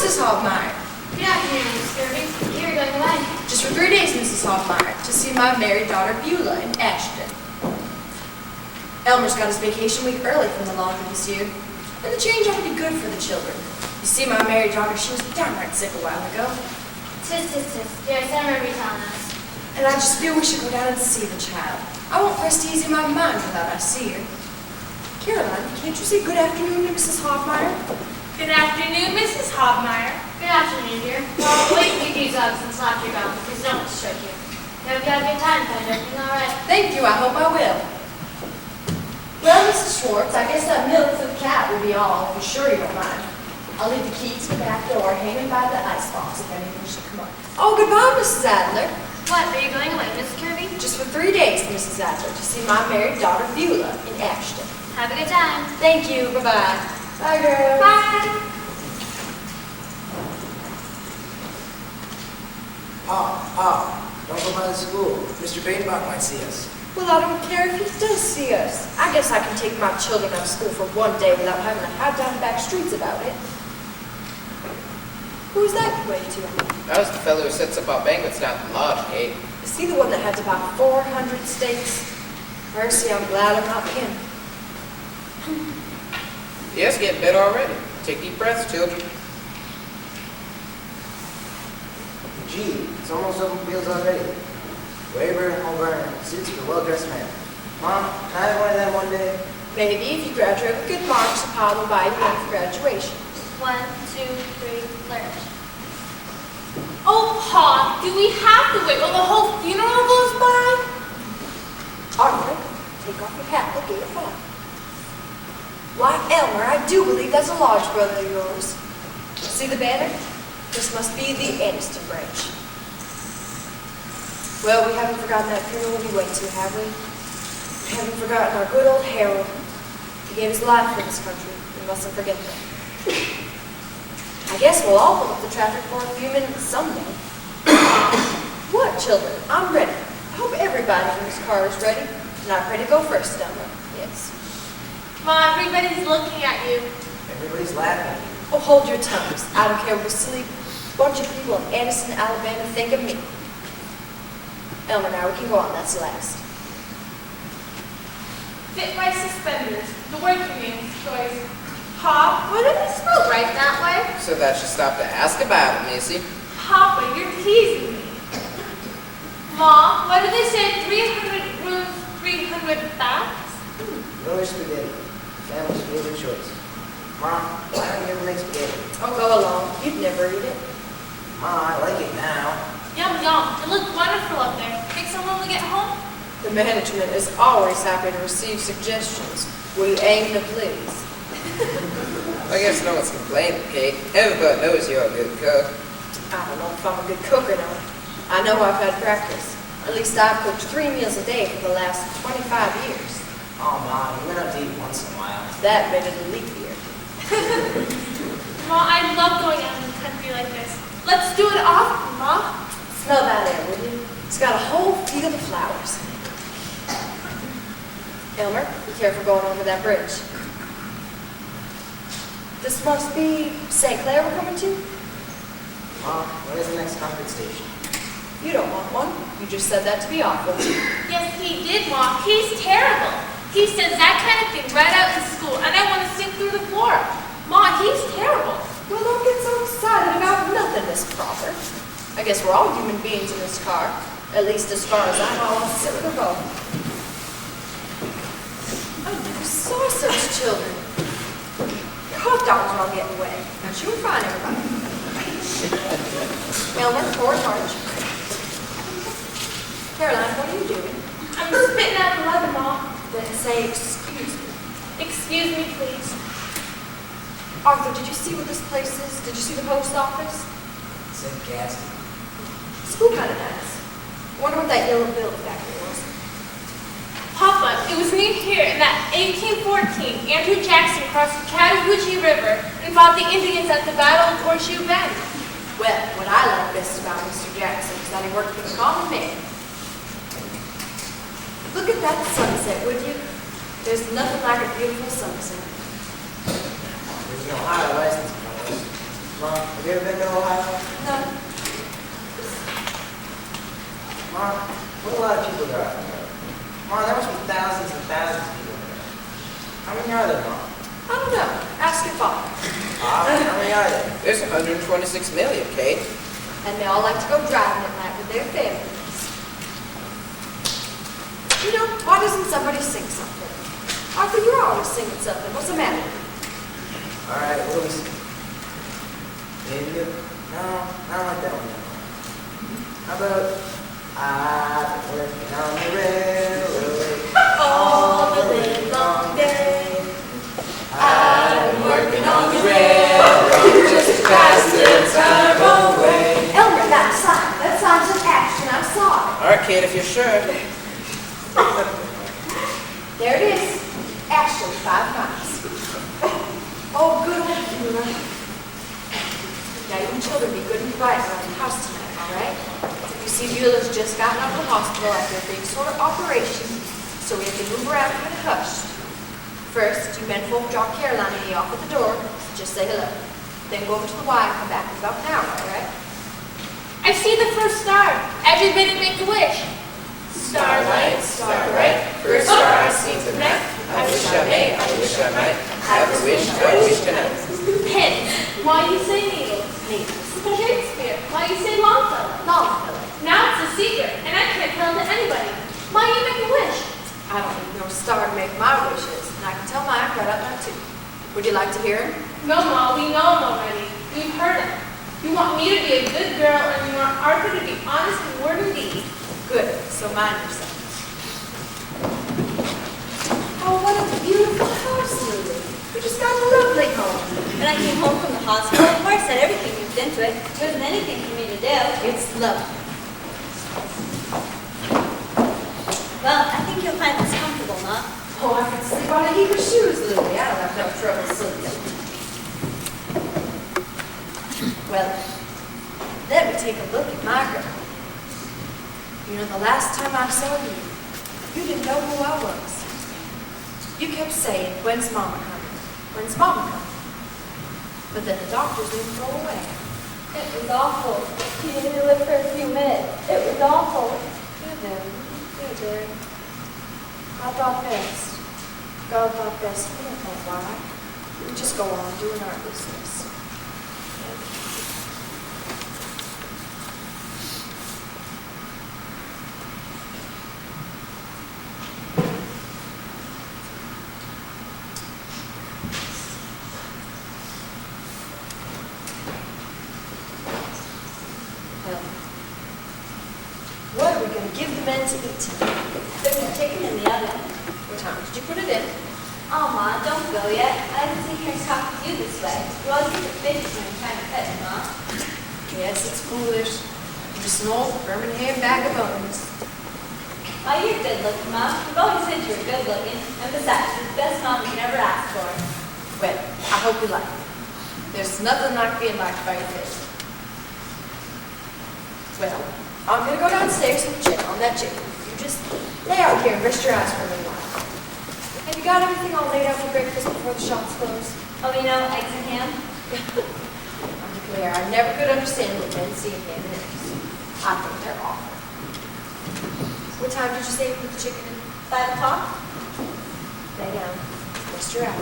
Mrs. Hofmeyer. Good afternoon, Miss Kirby. You're going away. Just for 3 days, Mrs. Hofmeyer, to see my married daughter Beulah in Ashton. Elmer's got his vacation week early from the laundry this year, and the change ought to be good for the children. You see, my married daughter, she was downright sick a while ago. Tis. Yes, I remember you telling us. And I just feel we should go down and see the child. I won't rest easy in my mind without I see her. Caroline, can't you say good afternoon to Mrs. Hofmeyer? Good afternoon, Mrs. Hofmeyer. Good afternoon, dear. Well, wait till you do drugs and slap your gum, because don't strike you. Hope you have a good time, Thunder. Everything all right? Thank you, I hope I will. Well, Mrs. Schwartz, I guess that milk for the cat will be all, if you're sure you don't mind. I'll leave the key to the back door hanging by the icebox if anything should come up. Oh, goodbye, Mrs. Adler. What, are you going away, Miss Kirby? Just for 3 days, Mrs. Adler, to see my married daughter Beulah in Ashton. Have a good time. Thank you, bye-bye. Bye, girls. Bye. Don't go by the school. Mr. Bainbach might see us. Well, I don't care if he does see us. I guess I can take my children out of school for 1 day without having to hide down back streets about it. Who's that you waiting to? That was the fellow who sets up our banquets down at the lodge, Kate. Is he the one that had to buy 400 steaks? Mercy, I'm glad I'm not him. Yes, getting better already. Take deep breaths, children. Gee, it's almost open fields already. Wayburn and Holborn suits for well-dressed men. Mom, can I have one of them one day? Maybe if you graduate with good marks, Pa will buy you one for graduation. 1, 2, 3, flourish. Oh, Pa, do we have to wait while the whole funeral goes by? Arthur, take off your hat. Look at your phone. Why, Elmer, I do believe that's a lodge brother of yours. See the banner? This must be the Aniston branch. Well, we haven't forgotten that funeral we went to, have we? We haven't forgotten our good old Harold. He gave his life for this country. We mustn't forget that. I guess we'll all hold up the traffic for a few minutes someday. What, children? I'm ready. I hope everybody in this car is ready. And I'm ready to go first, Elmer. Yes. Ma, everybody's looking at you. Everybody's laughing. Oh, hold your tongues. I don't care what a silly bunch of people in Aniston, Alabama think of me. Elmer, now we can go on. That's the last. Fit my suspenders. The working man's choice. Pa, why did they spell right that way? So that you stop to ask about it, Missy. Papa, you're teasing me. Ma, why did they say 300 rooms, 300 baths? Roast spaghetti. Family's favorite choice. Mom, why don't you ever make spaghetti? Oh, go along. You'd never eat it. Ma, I like it now. Yum, yum. It looked wonderful up there. Think someone will get home? The management is always happy to receive suggestions. We aim to please. I guess no one's complaining, Kate. Everybody knows you're a good cook. I don't know if I'm a good cook or not. I know I've had practice. At least I've cooked 3 meals a day for the last 25 years. Oh, Mom, you went out to eat once in a while. That made it a leap year. Ma, I love going out in the country like this. Let's do it often, Ma. Smell that air, would you? It's got a whole field of flowers. Elmer, be careful going over that bridge. This must be St. Clair we're coming to? Mom, when is the next Concord station? You don't want one. You just said that to be awful. Yes, he did, Ma. He's terrible. He says that kind of thing right out in school, and I want to sink through the floor. Ma, he's terrible. Well, don't get so excited about nothing, Miss Crawford. I guess we're all human beings in this car. At least as far as I know, I'll sit with her both. I never saw such children. Hot dogs are all getting away. Now, she'll find everybody. Elmer, forward march. Caroline, what are you doing? I'm spitting out the leather, Ma. Then say, excuse me. Excuse me, please. Arthur, did you see what this place is? Did you see the post office? It's in Gadsden. School kind of nice. I wonder what that yellow building factory was. Papa, it was near here in that 1814 Andrew Jackson crossed the Chattahoochee River and fought the Indians at the Battle of Horseshoe Bend. Well, what I like best about Mr. Jackson is that he worked for the common man. Look at that sunset, would you? There's nothing like a beautiful sunset. There's an Ohio license, Mom. Have You ever been to Ohio? No. Mom, what a lot of people there are. Mom, there must be thousands and thousands of people there. How many are there, Mom? I don't know. Ask your father. How many are there? There's 126 million, Kate. And they all like to go driving at night with their families. You know, why doesn't somebody sing something? Arthur, you're always singing something. What's the matter? All right, what do we sing? Maybe no, I don't like that one. How about I've been working on the railroad All the livelong day. I've been working on the railroad just to pass the time away. Elmer, that sign. That sign's an action. I saw it. All right, Kate, if you're sure. There it is. Actually, 5 miles. Oh, good old Beulah. Now, you children be good and quiet around the house tonight, all right? You see, Beulah's just gotten out of the hospital after a big sort of operation, so we have to move around kind of hushed. First, you men folk drop Caroline and me off at the door, just say hello. Then go over to the Y and come back in about an hour, all right? I see the first star. Everybody make a wish. Starlight, starlight, first star I see tonight. I wish I may, I wish I might. Have a wish, I wish tonight. Pins. Why you say needles? Needles. Shakespeare. Why you say Longfellow? Longfellow. Now it's a secret, and I can't tell it to anybody. Why you make a wish? I don't need no star to make my wishes, and I can tell mine right up now, too. Would you like to hear him? No, Ma, we know him already. We've heard him. You want me to be a good girl, and you want Arthur to be honest in word and deed. Good, so mind yourself. Oh, what a beautiful house, Lily. You just got a lovely home. When I came home from the hospital, of course, I had everything moved into it. There wasn't anything for me to do. It's lovely. Well, I think you'll find this comfortable, Ma. Oh, I can sleep on a heap of shoes, Lily. I don't have no trouble sleeping. Well, let me take a look at my girl. You know, the last time I saw you, you didn't know who I was. You kept saying, when's Mama coming? When's Mama coming? But then the doctors didn't go away. It was awful. She didn't live for a few minutes. It was awful. Good, dear. I thought best. God thought best. We don't know why. We just go on doing our business. What are we going to give the men to eat tonight? There's a chicken in the oven. What time did you put it in? Oh, Ma, don't go yet. I haven't seen her talk to you this way. You always get the fish when you're trying to fish, Ma. Yes, it's foolish. You're just an old Birmingham bag of bones. Oh, you're good looking, Ma. You've always said you were good looking. And besides, you're the best mom you can ever ask for. Well, I hope you like it. There's nothing like being liked by your family. Well, I'm going to go downstairs and check on that chicken. You just lay out here and rest your eyes for a little while. Have you got everything all laid out for breakfast before the shops close? Oh, you know, eggs and ham? I declare, I never could understand what men see in ham and eggs. I think they're awful. What time did you say you put the chicken in? 5 o'clock? Lay down. Rest your eyes.